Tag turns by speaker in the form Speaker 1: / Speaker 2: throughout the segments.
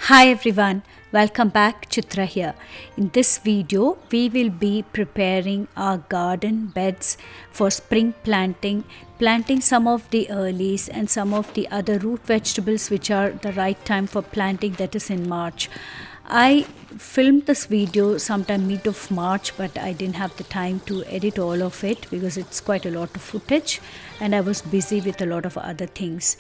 Speaker 1: Hi everyone, welcome back. Chitra here. In this video, we will be preparing our garden beds for spring planting some of the earlies and some of the other root vegetables which are the right time for planting, that is in March. I filmed this video sometime mid of March, but I didn't have the time to edit all of it because it's quite a lot of footage and I was busy with a lot of other things.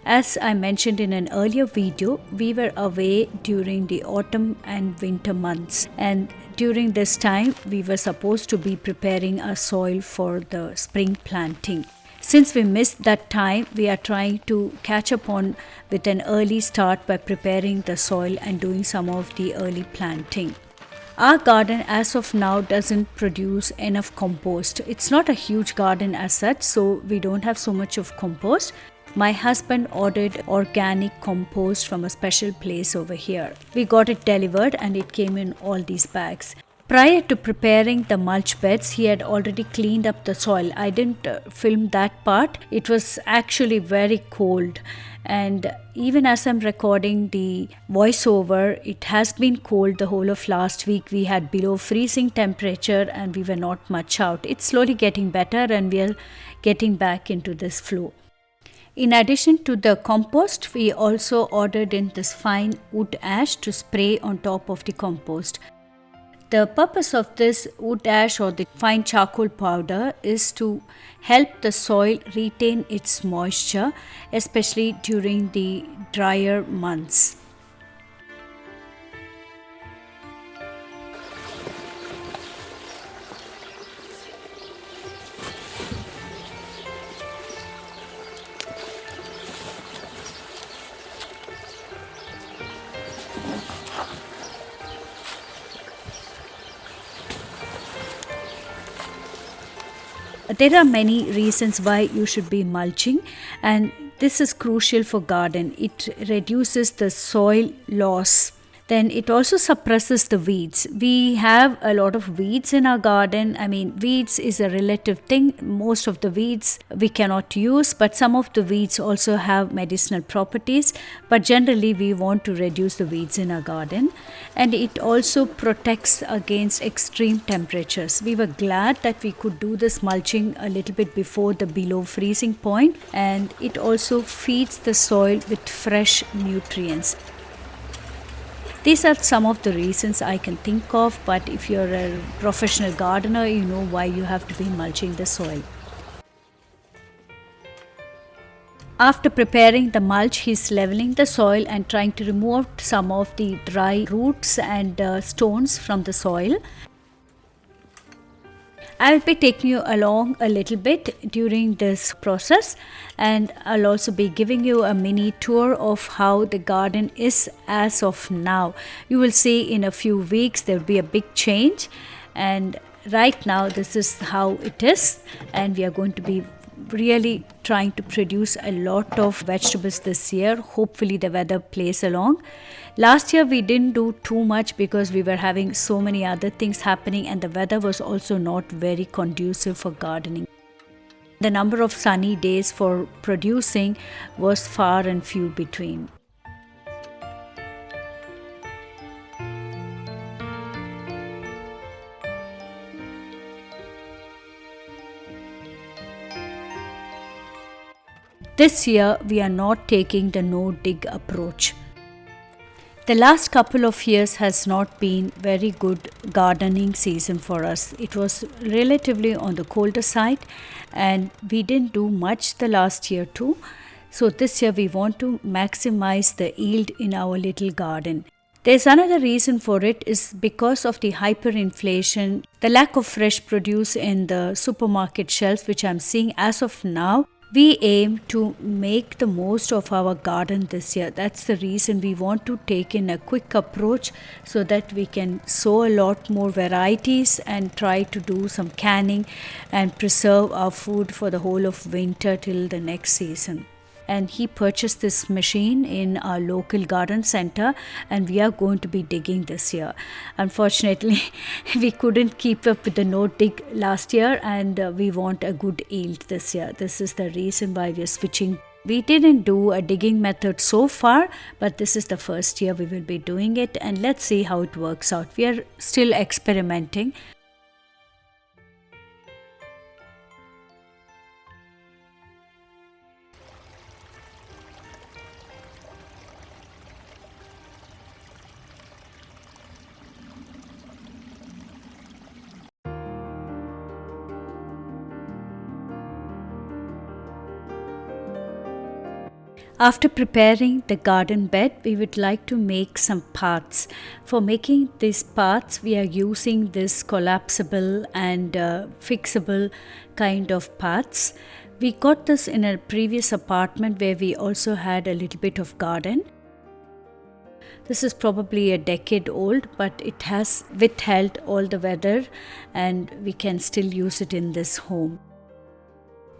Speaker 1: As I mentioned in an earlier video, we were away during the autumn and winter months, and during this time we were supposed to be preparing our soil for the spring planting. Since we missed that time, we are trying to catch up on with an early start by preparing the soil and doing some of the early planting. Our garden as of now doesn't produce enough compost. It's not a huge garden as such, so we don't have so much of compost. My husband ordered organic compost from a special place over here. We got it delivered and it came in all these bags. Prior to preparing the mulch beds, he had already cleaned up the soil. I didn't film that part. It was actually very cold. And even as I'm recording the voiceover, it has been cold the whole of last week. We had below freezing temperature and we were not much out. It's slowly getting better and we are getting back into this flow. In addition to the compost, we also ordered in this fine wood ash to spray on top of the compost. The purpose of this wood ash or the fine charcoal powder is to help the soil retain its moisture, especially during the drier months. There are many reasons why you should be mulching, and this is crucial for garden. It reduces the soil loss. Then it also suppresses the weeds. We have a lot of weeds in our garden. Weeds is a relative thing. Most of the weeds we cannot use, but some of the weeds also have medicinal properties. But generally, we want to reduce the weeds in our garden. And it also protects against extreme temperatures. We were glad that we could do this mulching a little bit before the below freezing point. And it also feeds the soil with fresh nutrients. These are some of the reasons I can think of, but if you're a professional gardener, you know why you have to be mulching the soil. After preparing the mulch, he's leveling the soil and trying to remove some of the dry roots and stones from the soil. I will be taking you along a little bit during this process, and I'll also be giving you a mini tour of how the garden is as of now. You will see in a few weeks there will be a big change, and right now this is how it is, and we are going to be really trying to produce a lot of vegetables this year. Hopefully the weather plays along. Last year we didn't do too much because we were having so many other things happening and the weather was also not very conducive for gardening. The number of sunny days for producing was far and few between. This year we are not taking the no-dig approach. The last couple of years has not been very good gardening season for us. It was relatively on the colder side and we didn't do much the last year too. So this year we want to maximize the yield in our little garden. There's another reason for it is because of the hyperinflation, the lack of fresh produce in the supermarket shelves which I'm seeing as of now. We aim to make the most of our garden this year. That's the reason we want to take in a quick approach so that we can sow a lot more varieties and try to do some canning and preserve our food for the whole of winter till the next season. And he purchased this machine in our local garden center and we are going to be digging this year. Unfortunately, we couldn't keep up with the no dig last year and we want a good yield this year. This is the reason why we are switching We didn't do a digging method so far, but this is the first year we will be doing it, and let's see how it works out. We are still experimenting. After preparing the garden bed, we would like to make some paths. For making these paths, we are using this collapsible and fixable kind of paths. We got this in a previous apartment where we also had a little bit of garden. This is probably a decade old, but it has withheld all the weather and we can still use it in this home.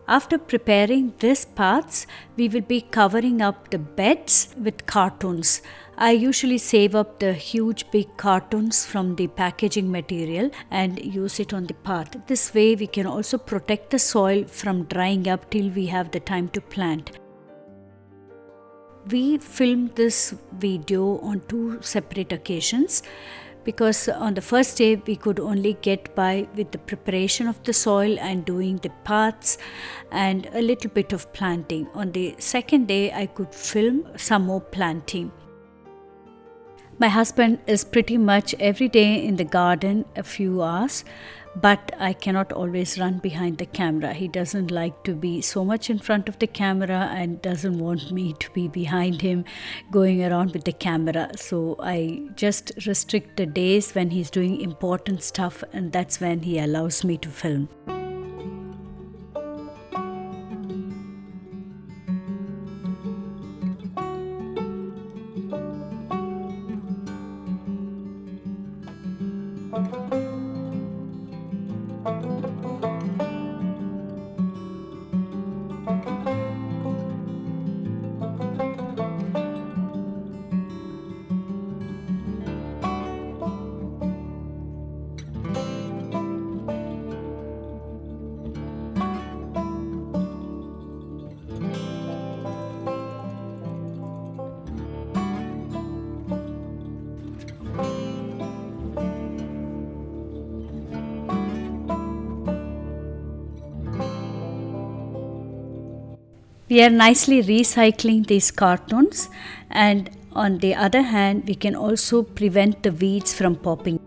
Speaker 1: After preparing these paths, we will be covering up the beds with cartons. I usually save up the huge big cartons from the packaging material and use it on the path. This way we can also protect the soil from drying up till we have the time to plant. We filmed this video on 2 separate occasions, because on the first day we could only get by with the preparation of the soil and doing the paths and a little bit of planting. On the second day I could film some more planting. My husband is pretty much every day in the garden a few hours, but I cannot always run behind the camera. He doesn't like to be so much in front of the camera and doesn't want me to be behind him going around with the camera. So I just restrict the days when he's doing important stuff, and that's when he allows me to film. We are nicely recycling these cartons, and on the other hand we can also prevent the weeds from popping.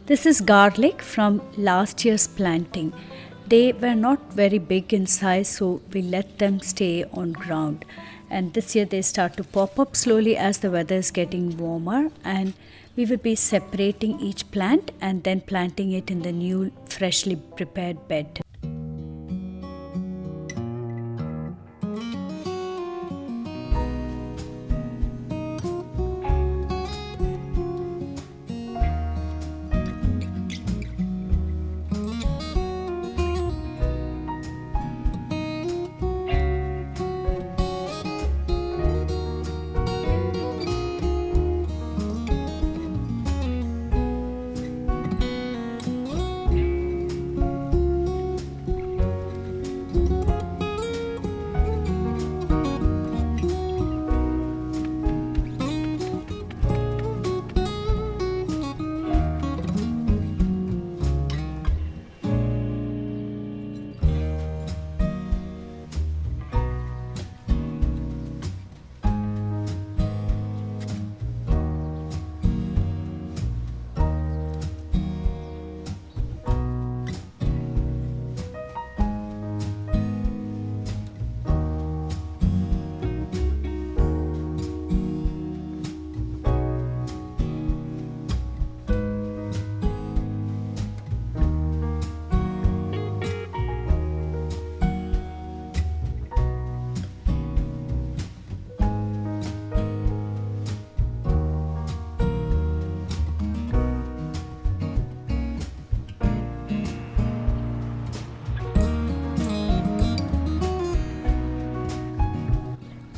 Speaker 1: This is garlic from last year's planting. They were not very big in size, so we let them stay on ground. And this year they start to pop up slowly as the weather is getting warmer, and we will be separating each plant and then planting it in the new freshly prepared bed.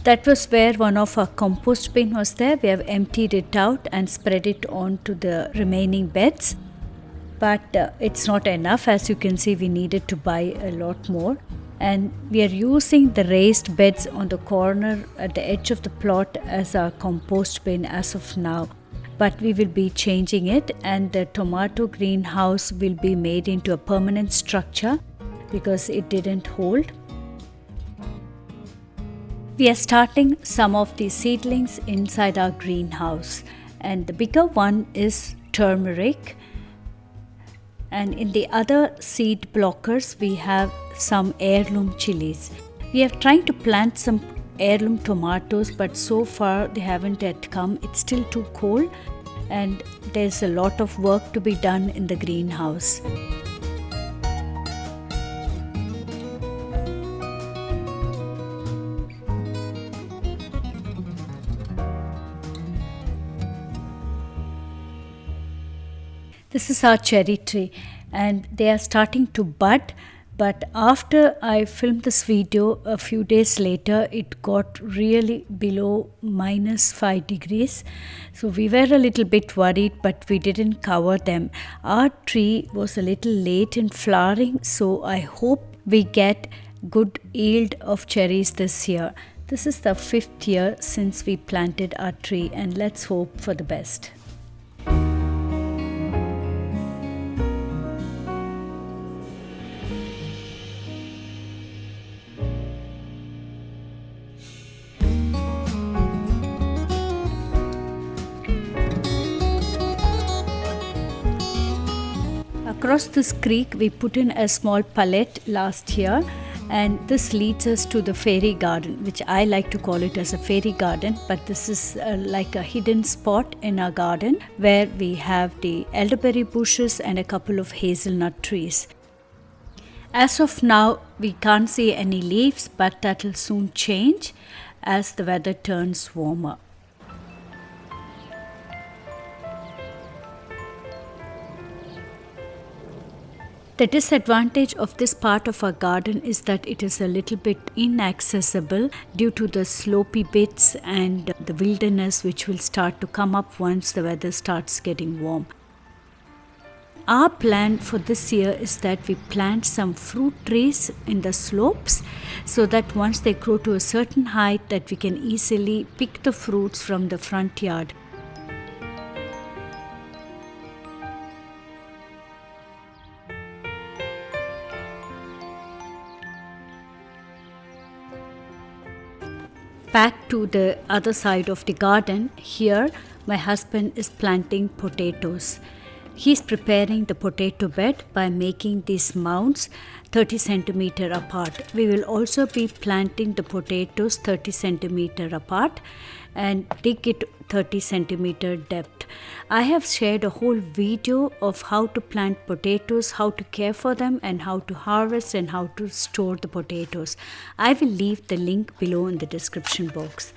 Speaker 1: That was where one of our compost bin was there. We have emptied it out and spread it onto the remaining beds. But it's not enough. As you can see, we needed to buy a lot more. And we are using the raised beds on the corner at the edge of the plot as our compost bin as of now. But we will be changing it, and the tomato greenhouse will be made into a permanent structure because it didn't hold. We are starting some of the seedlings inside our greenhouse, and the bigger one is turmeric. And in the other seed blockers, we have some heirloom chilies. We are trying to plant some heirloom tomatoes, but so far they haven't yet come. It's still too cold, and there's a lot of work to be done in the greenhouse. This is our cherry tree, and they are starting to bud. But after I filmed this video, a few days later, it got really below -5 degrees. So we were a little bit worried, but we didn't cover them. Our tree was a little late in flowering, so I hope we get good yield of cherries this year. This is the 5th year since we planted our tree, and let's hope for the best. Across this creek, we put in a small pallet last year, and this leads us to the fairy garden, which I like to call it as a fairy garden, but this is like a hidden spot in our garden where we have the elderberry bushes and a couple of hazelnut trees. As of now, we can't see any leaves, but that will soon change as the weather turns warmer. The disadvantage of this part of our garden is that it is a little bit inaccessible due to the slopey bits and the wilderness which will start to come up once the weather starts getting warm. Our plan for this year is that we plant some fruit trees in the slopes so that once they grow to a certain height that we can easily pick the fruits from the front yard. Back to the other side of the garden, here my husband is planting potatoes. He's preparing the potato bed by making these mounds 30 centimeter apart. We will also be planting the potatoes 30 centimeter apart and dig it 30 centimeter depth. I have shared a whole video of how to plant potatoes, how to care for them, and how to harvest and how to store the potatoes. I will leave the link below in the description box.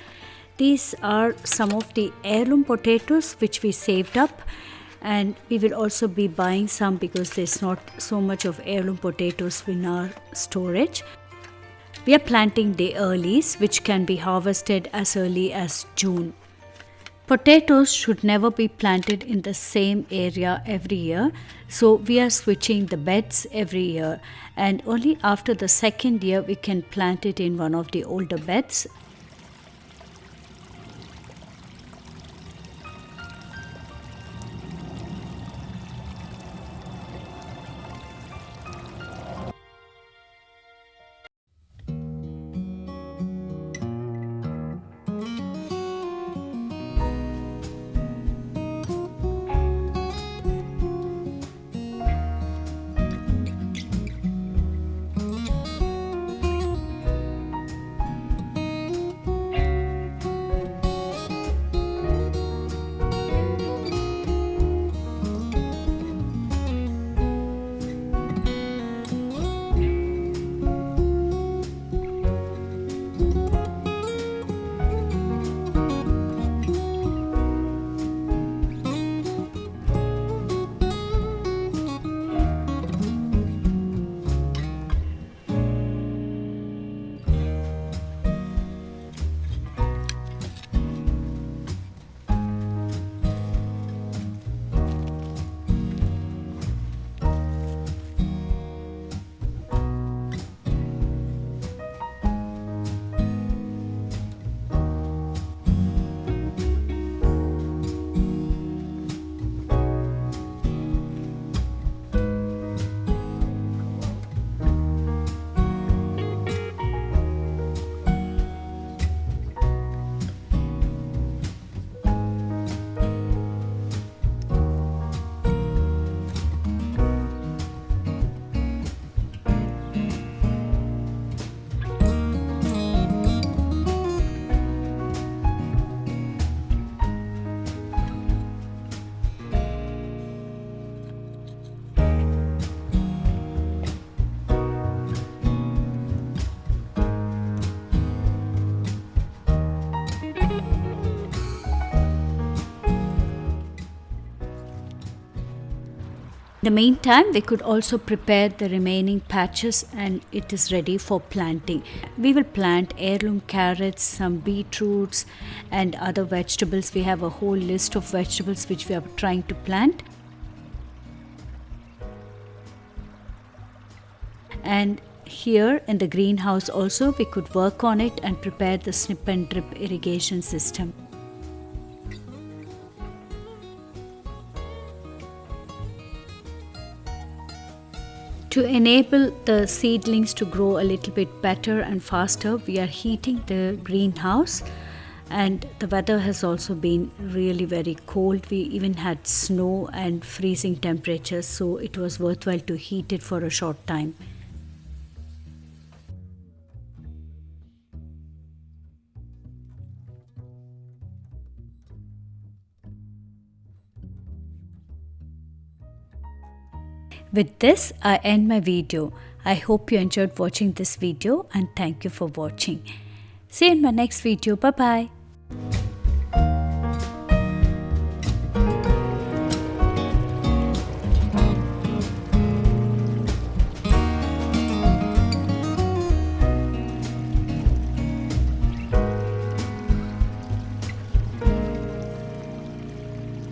Speaker 1: These are some of the heirloom potatoes which we saved up, and we will also be buying some because there's not so much of heirloom potatoes in our storage. We are planting the earlies, which can be harvested as early as June. Potatoes should never be planted in the same area every year, so we are switching the beds every year, and only after the second year we can plant it in one of the older beds. In the meantime, we could also prepare the remaining patches and it is ready for planting. We will plant heirloom carrots, some beetroots and other vegetables. We have a whole list of vegetables which we are trying to plant. And here in the greenhouse also we could work on it and prepare the snip and drip irrigation system. To enable the seedlings to grow a little bit better and faster, we are heating the greenhouse, and the weather has also been really very cold. We even had snow and freezing temperatures, so it was worthwhile to heat it for a short time. With this, I end my video. I hope you enjoyed watching this video and thank you for watching. See you in my next video. Bye bye.